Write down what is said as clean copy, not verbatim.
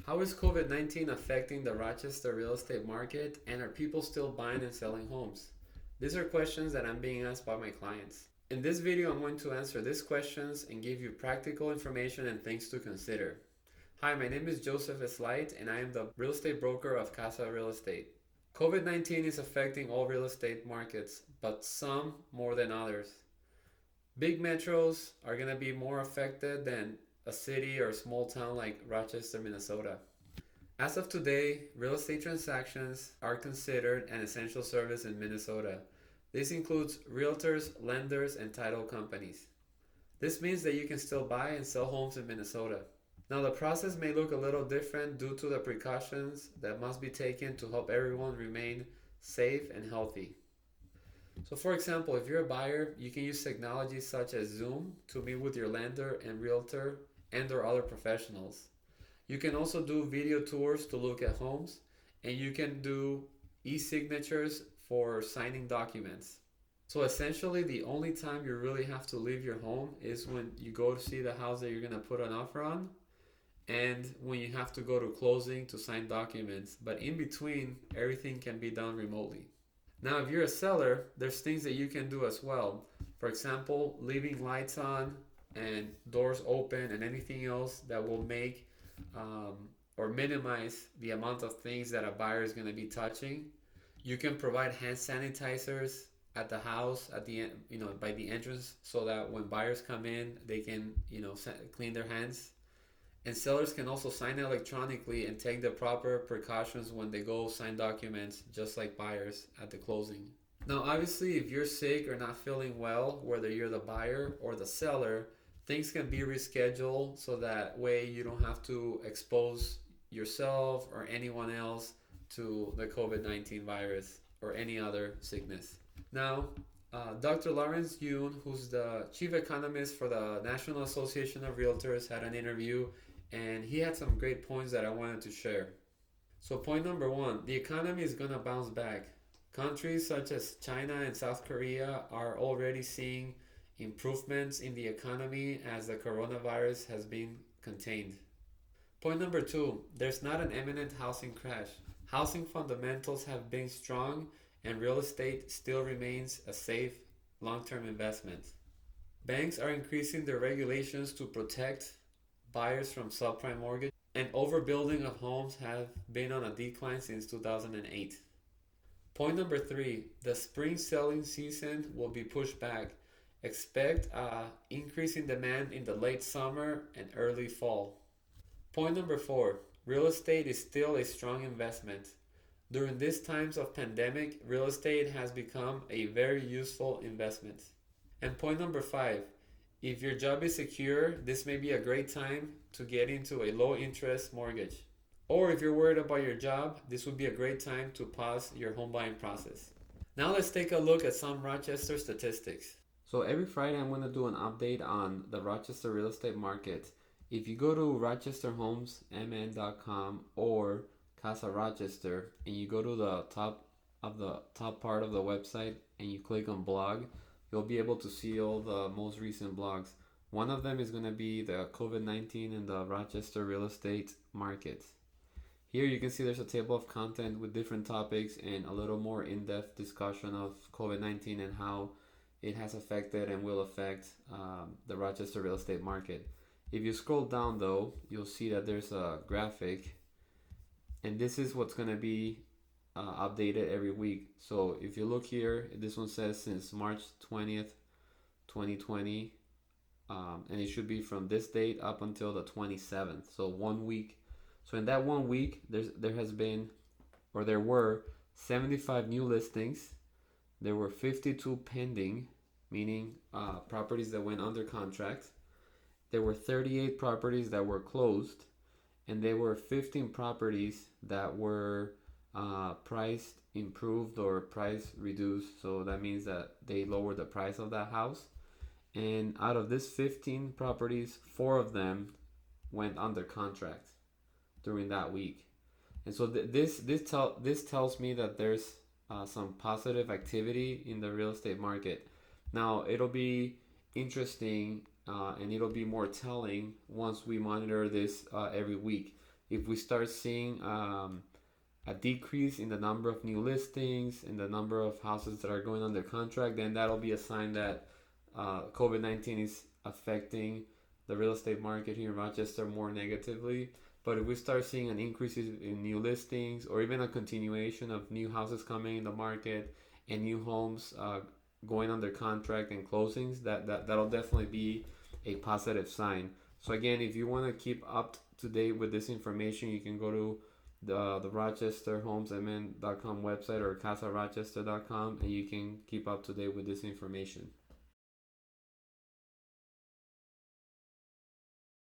How is COVID-19 affecting the Rochester real estate market, and are people still buying and selling homes? These are questions that I'm being asked by my clients. In this video, I'm going to answer these questions and give you practical information and things to consider. Hi, my name is Joseph Eslait, and I am the real estate broker of Casa Real Estate. COVID-19 is affecting all real estate markets, but some more than others. Big metros are going to be more affected than a city or a small town like Rochester, Minnesota. As of today, real estate transactions are considered an essential service in Minnesota. This includes realtors, lenders, and title companies. This means that you can still buy and sell homes in Minnesota. Now, the process may look a little different due to the precautions that must be taken to help everyone remain safe and healthy. So for example, if you're a buyer, you can use technologies such as Zoom to meet with your lender and realtor and or other professionals. You can also do video tours to look at homes, and you can do e-signatures for signing documents. So essentially, the only time you really have to leave your home is when you go to see the house that you're going to put an offer on, and when you have to go to closing to sign documents. But in between, everything can be done remotely. Now, if you're a seller, there's things that you can do as well. For example, leaving lights on and doors open and anything else that will make or minimize the amount of things that a buyer is going to be touching. You can provide hand sanitizers at the house at the by the entrance, so that when buyers come in, they can clean their hands. And sellers can also sign electronically and take the proper precautions when they go sign documents, just like buyers at the closing. Now, obviously, if you're sick or not feeling well, whether you're the buyer or the seller, things can be rescheduled so that way you don't have to expose yourself or anyone else to the COVID-19 virus or any other sickness. Now, Dr. Lawrence Yun, who's the chief economist for the National Association of Realtors, had an interview, and he had some great points that I wanted to share. So point number one, the economy is going to bounce back. Countries such as China and South Korea are already seeing improvements in the economy as the coronavirus has been contained. Point number two, there's not an imminent housing crash. Housing fundamentals have been strong, and real estate still remains a safe long-term investment. Banks are increasing their regulations to protect buyers from subprime mortgage, and overbuilding of homes have been on a decline since 2008. Point number three, the spring selling season will be pushed back. Expect an increase in demand in the late summer and early fall. Point number four, real estate is still a strong investment. During these times of pandemic, real estate has become a very useful investment. And point number five, if your job is secure, this may be a great time to get into a low interest mortgage. Or if you're worried about your job, this would be a great time to pause your home buying process. Now let's take a look at some Rochester statistics. So every Friday I'm going to do an update on the Rochester real estate market. If you go to rochesterhomesmn.com or Casa Rochester and you go to the top part of the website and you click on blog, you'll be able to see all the most recent blogs. One of them is going to be the COVID-19 and the Rochester real estate market. Here you can see there's a table of content with different topics and a little more in-depth discussion of COVID-19 and how it has affected and will affect the Rochester real estate market. If you scroll down though, you'll see that there's a graphic, and this is what's going to be updated every week. So if you look here, this one says since March 20th, 2020, and it should be from this date up until the 27th. So 1 week. So in that 1 week, there were 75 new listings. There were 52 pending, meaning properties that went under contract. There were 38 properties that were closed, and there were 15 properties that were price improved or price reduced. So that means that they lowered the price of that house. And out of this 15 properties, 4 of them went under contract during that week. And so this tells me that there's some positive activity in the real estate market. Now it'll be interesting and it'll be more telling once we monitor this every week. If we start seeing a decrease in the number of new listings and the number of houses that are going under contract, then that'll be a sign that COVID-19 is affecting the real estate market here in Rochester more negatively. But if we start seeing an increase in new listings or even a continuation of new houses coming in the market and new homes going under contract and closings, that'll definitely be a positive sign. So again, if you want to keep up to date with this information, you can go to the RochesterHomesMN.com website or CasaRochester.com, and you can keep up to date with this information.